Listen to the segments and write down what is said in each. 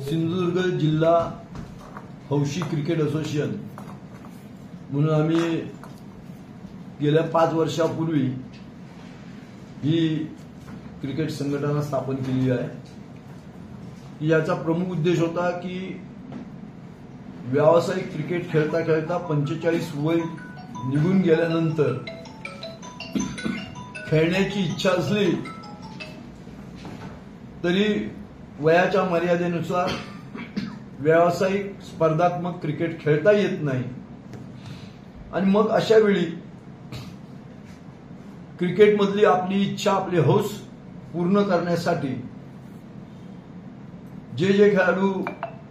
सिंधुदुर्ग जिल्हा हौशी cricket association म्हणून आम्ही गेल्या 5 वर्षापूर्वी ही क्रिकेट संघटना स्थापन केली आहे। याचा प्रमुख उद्देश होता की व्यावसायिक क्रिकेट खेळता खेळता 45 वय निघून गेल्यानंतर खेळण्याची इच्छा असली तरी वयाच्या मर्यादेनुसार व्यावसायिक स्पर्धात्मक क्रिकेट खेळता येत नाही आणि मग अशा वेळी क्रिकेटमधली आपली इच्छा आपली हौस पूर्ण करण्यासाठी जे खेळाडू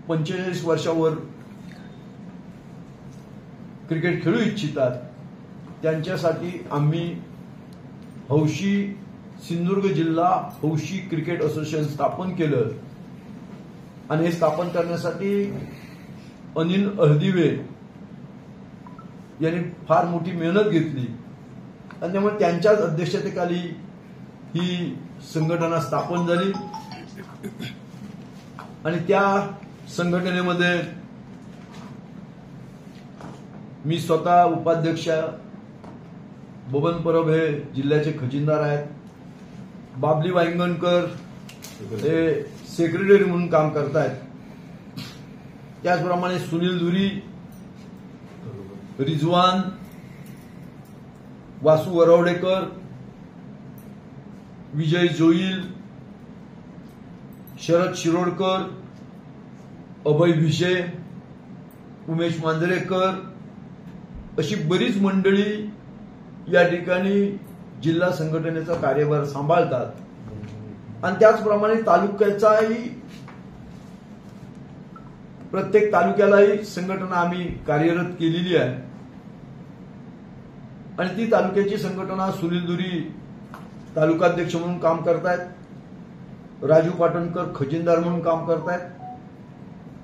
45 वर्षावर क्रिकेट खेळू इच्छितात त्यांच्यासाठी आम्ही हौशी सिंधुदुर्ग जिल्हा हौशी क्रिकेट असोसिएशन स्थापन केलं आणि हे स्थापन करण्यासाठी अनिल अहदिवे यांनी फार मोठी मेहनत घेतली आणि त्यामुळे त्यांच्याच अध्यक्षतेखाली ही संघटना स्थापन झाली आणि त्या संघटनेमध्ये मी स्वतः उपाध्यक्ष, बबन परब हे जिल्ह्याचे खजिनदार आहेत, बाबली वांगणकर हे सेक्रेटरी म्हणून काम करतायत, त्याचप्रमाणे सुनील धुरी, रिजवान, वासू वरवडेकर, विजय जोईल, शरद शिरोडकर, अभय भिशे, उमेश मांजरेकर अशी बरीच मंडळी या ठिकाणी जिल्हा संघटनेचा कार्यभार सांभाळतात आणि त्याचप्रमाणे तालुक्याचाही प्रत्येक तालुक्यालाही संघटना आम्ही कार्यरत केलेली आहे आणि ती तालुक्याची संघटना सुनील धुरी तालुकाध्यक्ष म्हणून काम करतायत, राजू पाटणकर खजिनदार म्हणून काम करतायत,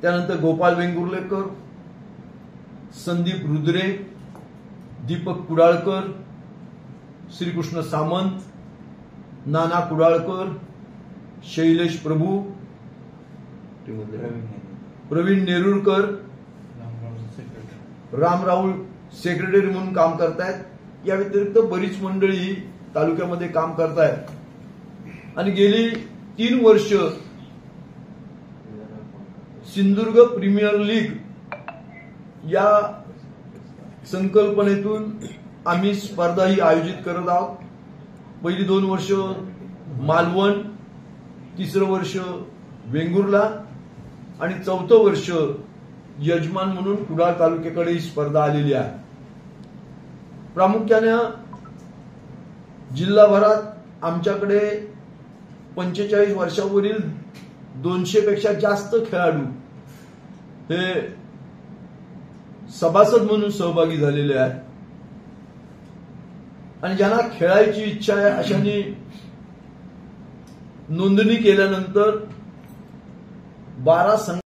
त्यानंतर गोपाल वेंगुर्लेकर, संदीप रुद्रे, दीपक कुडाळकर, श्रीकृष्ण सामंत, नाना कुडाळकर, शैलेश प्रभू, प्रवीण नेरुरकर, रामराव सेक्रेटरी म्हणून काम करतायत। या व्यतिरिक्त बरीच मंडळी तालुक्यामध्ये काम करतायत आणि गेली 3 वर्ष सिंधुदुर्ग प्रीमियर लीग या संकल्पनेतून आम्ही स्पर्धाही आयोजित करत आहोत। पहिली 2 वर्ष मालवण, 3रं वर्ष वेंगुर्ला आणि 4थं वर्ष यजमान म्हणून कुडाळ तालुक्याकडे ही स्पर्धा आलेली आहे। प्रामुख्याने जिल्हाभरात आमच्याकडे 45 वर्षावरील 200 पेक्षा जास्त खेळाडू हे सभासद म्हणून सहभागी झालेले आहेत आणि ज्यांना खेळायची इच्छा आहे अशांनी नोंदणी केल्यानंतर 12